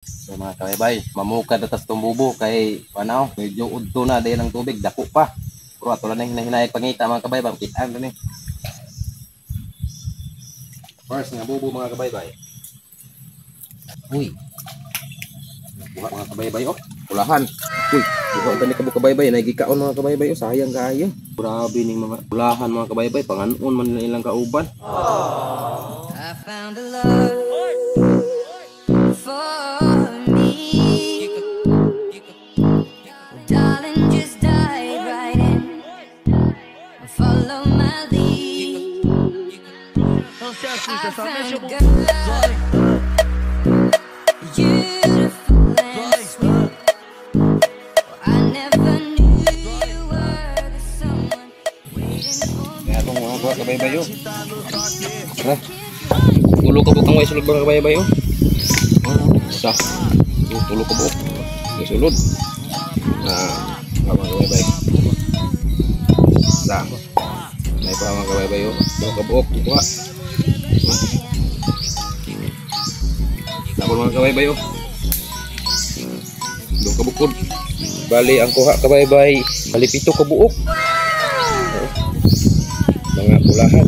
So mga kabaybay, mamukad atas tumbubo kay panaw, medyo udto na din ang tubig, dako pa. Pero ato lang hinahinayag pangita mga kabaybay, kitaan rin eh. First nga bubo mga kabaybay. Uy. Buha mga kabaybay oh. Pulahan. Uy, buha tani ka kabaybay, nagikaon mga kabaybay oh, sayang kaayo. Grabe ning mga pulahan mga kabaybay, panganon man nila ilang kauban. I found a love for me. Darling, just dive right in. Follow my lead. I found a girl, beautiful and sweet. I never knew you were the someone waiting for me. Kaya itong mga buha kabaybay oh. Tulog ka bukang way sulod mga kabaybay oh. Sa. Tulog ka buk. May sulod. Mga kabaybay. Sa. May pa mga kabaybay oh. Tulog ka buk. Buha. Tapos mga kabaybay oh. Tulog ka bukod. Bali ang kuha kabaybay. Bali pito ka buok. Mga pulahan.